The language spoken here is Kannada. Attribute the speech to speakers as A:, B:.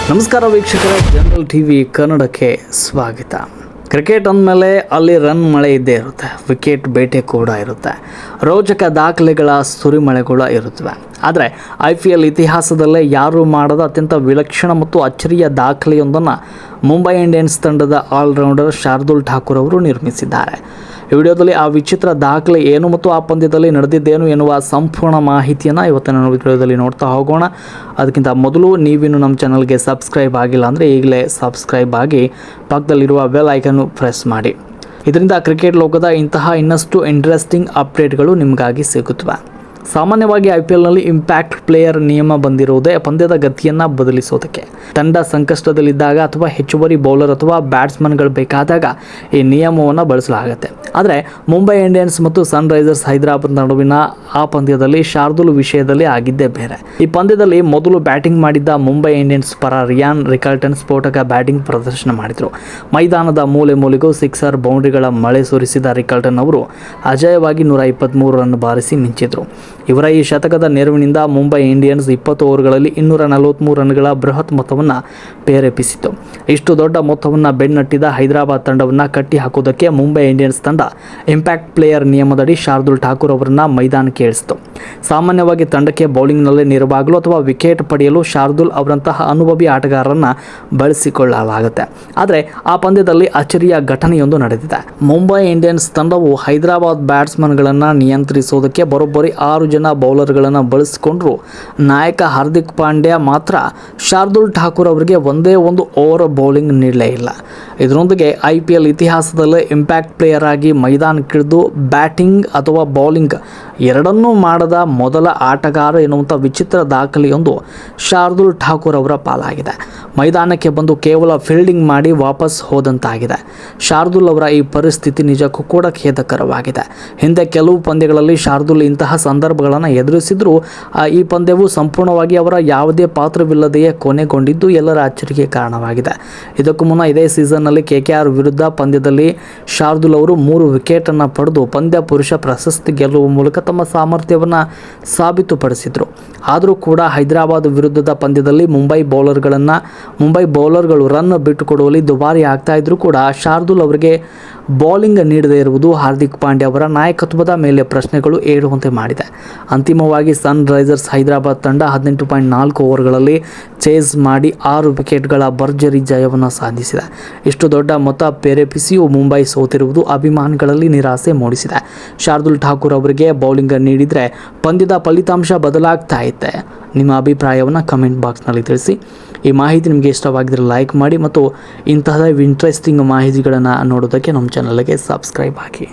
A: ನಮಸ್ಕಾರ ವೀಕ್ಷಕರೇ, ಜನರಲ್ ಟಿವಿ ಕನ್ನಡಕ್ಕೆ ಸ್ವಾಗತ. ಕ್ರಿಕೆಟ್ ಅಂದಮೇಲೆ ಅಲ್ಲಿ ರನ್ ಮಳೆ ಇದ್ದೇ ಇರುತ್ತೆ, ವಿಕೆಟ್ ಬೇಟೆ ಕೂಡ ಇರುತ್ತೆ, ರೋಚಕ ದಾಖಲೆಗಳ ಸುರಿಮಳೆಗಳು ಇರುತ್ತವೆ. ಆದರೆ IPL ಇತಿಹಾಸದಲ್ಲೇ ಯಾರೂ ಮಾಡದ ಅತ್ಯಂತ ವಿಲಕ್ಷಣ ಮತ್ತು ಅಚ್ಚರಿಯ ದಾಖಲೆಯೊಂದನ್ನು ಮುಂಬೈ ಇಂಡಿಯನ್ಸ್ ತಂಡದ ಆಲ್ರೌಂಡರ್ ಶಾರ್ದೂಲ್ ಠಾಕೂರ್ ಅವರು ನಿರ್ಮಿಸಿದ್ದಾರೆ. ಈ ವಿಡಿಯೋದಲ್ಲಿ ಆ ವಿಚಿತ್ರ ದಾಖಲೆ ಏನು ಮತ್ತು ಆ ಪಂದ್ಯದಲ್ಲಿ ನಡೆದಿದ್ದೇನು ಎನ್ನುವ ಸಂಪೂರ್ಣ ಮಾಹಿತಿಯನ್ನು ಇವತ್ತಿನ ವಿಡಿಯೋದಲ್ಲಿ ನೋಡ್ತಾ ಹೋಗೋಣ. ಅದಕ್ಕಿಂತ ಮೊದಲು ನೀವಿನ್ನು ನಮ್ಮ ಚಾನಲ್ಗೆ ಸಬ್ಸ್ಕ್ರೈಬ್ ಆಗಿಲ್ಲ ಅಂದರೆ ಈಗಲೇ ಸಬ್ಸ್ಕ್ರೈಬ್ ಆಗಿ ಪಕ್ಕದಲ್ಲಿರುವ ಬೆಲ್ ಐಕನ್ನು ಪ್ರೆಸ್ ಮಾಡಿ. ಇದರಿಂದ ಕ್ರಿಕೆಟ್ ಲೋಕದ ಇಂತಹ ಇನ್ನಷ್ಟು ಇಂಟ್ರೆಸ್ಟಿಂಗ್ ಅಪ್ಡೇಟ್ಗಳು ನಿಮಗಾಗಿ ಸಿಗುತ್ತವೆ. ಸಾಮಾನ್ಯವಾಗಿ IPLನಲ್ಲಿ ಇಂಪ್ಯಾಕ್ಟ್ ಪ್ಲೇಯರ್ ನಿಯಮ ಬಂದಿರುವುದೇ ಪಂದ್ಯದ ಗತಿಯನ್ನು ಬದಲಿಸೋದಕ್ಕೆ. ತಂಡ ಸಂಕಷ್ಟದಲ್ಲಿದ್ದಾಗ ಅಥವಾ ಹೆಚ್ಚುವರಿ ಬೌಲರ್ ಅಥವಾ ಬ್ಯಾಟ್ಸ್ಮನ್ಗಳು ಬೇಕಾದಾಗ ಈ ನಿಯಮವನ್ನು ಬಳಸಲಾಗುತ್ತೆ. ಆದರೆ ಮುಂಬೈ ಇಂಡಿಯನ್ಸ್ ಮತ್ತು ಸನ್ರೈಸರ್ಸ್ ಹೈದರಾಬಾದ್ ನಡುವಿನ ಆ ಪಂದ್ಯದಲ್ಲಿ ಶಾರ್ದೂಲ್ ವಿಷಯದಲ್ಲಿ ಆಗಿದ್ದೇ ಬೇರೆ. ಈ ಪಂದ್ಯದಲ್ಲಿ ಮೊದಲು ಬ್ಯಾಟಿಂಗ್ ಮಾಡಿದ್ದ ಮುಂಬೈ ಇಂಡಿಯನ್ಸ್ ಪರ ರಿಯಾನ್ ರಿಕಲ್ಟನ್ ಸ್ಫೋಟಕ ಬ್ಯಾಟಿಂಗ್ ಪ್ರದರ್ಶನ ಮಾಡಿದರು. ಮೈದಾನದ ಮೂಲೆ ಮೂಲೆಗೂ ಸಿಕ್ಸರ್ ಬೌಂಡ್ರಿಗಳ ಮಳೆ ಸುರಿಸಿದ ರಿಕಲ್ಟನ್ ಅವರು ಅಜೇಯವಾಗಿ 123 ರನ್ ಬಾರಿಸಿ ಮಿಂಚಿದ್ರು. ಇವರ ಈ ಶತಕದ ನೆರವಿನಿಂದ ಮುಂಬೈ ಇಂಡಿಯನ್ಸ್ 20 ಓವರ್ಗಳಲ್ಲಿ 243 ರನ್ಗಳ ಬೃಹತ್ ಮೊತ್ತವನ್ನು ಪ್ರೇರೇಪಿಸಿತು. ಇಷ್ಟು ದೊಡ್ಡ ಮೊತ್ತವನ್ನು ಬೆನ್ನಟ್ಟಿದ ಹೈದರಾಬಾದ್ ತಂಡವನ್ನು ಕಟ್ಟಿ ಹಾಕುವುದಕ್ಕೆ ಮುಂಬೈ ಇಂಡಿಯನ್ಸ್ ತಂಡ ಇಂಪ್ಯಾಕ್ಟ್ ಪ್ಲೇಯರ್ ನಿಯಮದಡಿ ಶಾರ್ದೂಲ್ ಠಾಕೂರ್ ಅವರನ್ನು ಮೈದಾನಕ್ಕೆ ಇಳಿಸಿತು. ಸಾಮಾನ್ಯವಾಗಿ ತಂಡಕ್ಕೆ ಬೌಲಿಂಗ್ನಲ್ಲೇ ನೆರವಾಗಲು ಅಥವಾ ವಿಕೆಟ್ ಪಡೆಯಲು ಶಾರ್ದೂಲ್ ಅವರಂತಹ ಅನುಭವಿ ಆಟಗಾರರನ್ನು ಬಳಸಿಕೊಳ್ಳಲಾಗುತ್ತೆ. ಆದರೆ ಆ ಪಂದ್ಯದಲ್ಲಿ ಅಚ್ಚರಿಯ ಘಟನೆಯೊಂದು ನಡೆದಿದೆ. ಮುಂಬೈ ಇಂಡಿಯನ್ಸ್ ತಂಡವು ಹೈದರಾಬಾದ್ ಬ್ಯಾಟ್ಸ್ಮನ್ಗಳನ್ನು ನಿಯಂತ್ರಿಸುವುದಕ್ಕೆ ಬರೋಬ್ಬರಿ 6 ಜನ ಬೌಲರ್ಗಳನ್ನು ಬಳಸಿಕೊಂಡ್ರು. ನಾಯಕ ಹಾರ್ದಿಕ್ ಪಾಂಡ್ಯ ಮಾತ್ರ ಶಾರ್ದೂಲ್ ಠಾಕೂರ್ ಅವರಿಗೆ ಒಂದೇ ಒಂದು ಓವರ್ ಬೌಲಿಂಗ್ ನೀಡಲೇ ಇಲ್ಲ. ಇದರೊಂದಿಗೆ IPL ಇತಿಹಾಸದಲ್ಲೇ ಇಂಪ್ಯಾಕ್ಟ್ ಪ್ಲೇಯರ್ ಆಗಿ ಮೈದಾನಕ್ಕಿಳಿದು ಬ್ಯಾಟಿಂಗ್ ಅಥವಾ ಬೌಲಿಂಗ್ ಎರಡನ್ನೂ ಮಾಡದ ಮೊದಲ ಆಟಗಾರ ಎನ್ನುವಂಥ ವಿಚಿತ್ರ ದಾಖಲೆಯೊಂದು ಶಾರ್ದೂಲ್ ಠಾಕೂರ್ ಅವರ ಪಾಲಾಗಿದೆ. ಮೈದಾನಕ್ಕೆ ಬಂದು ಕೇವಲ ಫೀಲ್ಡಿಂಗ್ ಮಾಡಿ ವಾಪಸ್ ಹೋದಂತಾಗಿದೆ. ಶಾರ್ದೂಲ್ ಅವರ ಈ ಪರಿಸ್ಥಿತಿ ನಿಜಕ್ಕೂ ಕೂಡ ಖೇದಕರವಾಗಿದೆ. ಹಿಂದೆ ಕೆಲವು ಪಂದ್ಯಗಳಲ್ಲಿ ಶಾರ್ದೂಲ್ ಇಂತಹ ಸಂದರ್ಭಗಳನ್ನು ಎದುರಿಸಿದ್ರು. ಈ ಪಂದ್ಯವು ಸಂಪೂರ್ಣವಾಗಿ ಅವರ ಯಾವುದೇ ಪಾತ್ರವಿಲ್ಲದೆಯೇ ಕೊನೆಗೊಂಡಿದ್ದು ಎಲ್ಲರ ಅಚ್ಚರಿಗೆ ಕಾರಣವಾಗಿದೆ. ಇದಕ್ಕೂ ಮುನ್ನ ಇದೇ ಸೀಸನ್ನಲ್ಲಿ KKR ವಿರುದ್ಧ ಪಂದ್ಯದಲ್ಲಿ ಶಾರ್ದೂಲ್ ಅವರು 3 ವಿಕೆಟನ್ನು ಪಡೆದು ಪಂದ್ಯ ಪುರುಷ ಪ್ರಶಸ್ತಿ ಗೆಲ್ಲುವ ಮೂಲಕ ತಮ್ಮ ಸಾಮರ್ಥ್ಯವನ್ನು ಸಾಬೀತುಪಡಿಸಿದರು. ಆದರೂ ಕೂಡ ಹೈದರಾಬಾದ್ ವಿರುದ್ಧದ ಪಂದ್ಯದಲ್ಲಿ ಮುಂಬೈ ಬೌಲರ್ಗಳು ರನ್ ಬಿಟ್ಟುಕೊಡುವಲ್ಲಿ ದುಬಾರಿ ಆಗ್ತಾ ಇದ್ರೂ ಕೂಡ ಶಾರ್ದೂಲ್ ಅವರಿಗೆ ಬೌಲಿಂಗ್ ನೀಡದೇ ಇರುವುದು ಹಾರ್ದಿಕ್ ಪಾಂಡ್ಯ ಅವರ ನಾಯಕತ್ವದ ಮೇಲೆ ಪ್ರಶ್ನೆಗಳು ಏಳುವಂತೆ ಮಾಡಿದೆ. ಅಂತಿಮವಾಗಿ ಸನ್ ರೈಸರ್ಸ್ ಹೈದರಾಬಾದ್ ತಂಡ 18.4 ಓವರ್ಗಳಲ್ಲಿ ಚೇಸ್ ಮಾಡಿ 6 ವಿಕೆಟ್ಗಳ ಭರ್ಜರಿ ಜಯವನ್ನು ಸಾಧಿಸಿದೆ. ಇಷ್ಟು ದೊಡ್ಡ ಮೊತ್ತ ಪ್ರೇರೇಪಿಸಿಯೂ ಮುಂಬೈ ಸೋತಿರುವುದು ಅಭಿಮಾನಿಗಳಲ್ಲಿ ನಿರಾಸೆ ಮೂಡಿಸಿದೆ. ಶಾರ್ದೂಲ್ ಠಾಕೂರ್ ಅವರಿಗೆ ಬೌಲಿಂಗ್ ನೀಡಿದರೆ ಪಂದ್ಯದ ಫಲಿತಾಂಶ ಬದಲಾಗ್ತಾ ಇತ್ತೆ. ನಿಮ್ಮ ಅಭಿಪ್ರಾಯವನ್ನು ಕಮೆಂಟ್ ಬಾಕ್ಸ್ನಲ್ಲಿ ತಿಳಿಸಿ. ಈ ಮಾಹಿತಿ ನಿಮಗೆ ಇಷ್ಟವಾಗಿದ್ದರೆ ಲೈಕ್ ಮಾಡಿ ಮತ್ತು ಇಂತಹ ಇಂಟ್ರೆಸ್ಟಿಂಗ್ ಮಾಹಿತಿಗಳನ್ನು ನೋಡೋದಕ್ಕೆ ನಮ್ಮ ಚಾನಲ್ಗೆ ಸಬ್ಸ್ಕ್ರೈಬ್ ಆಗಿ.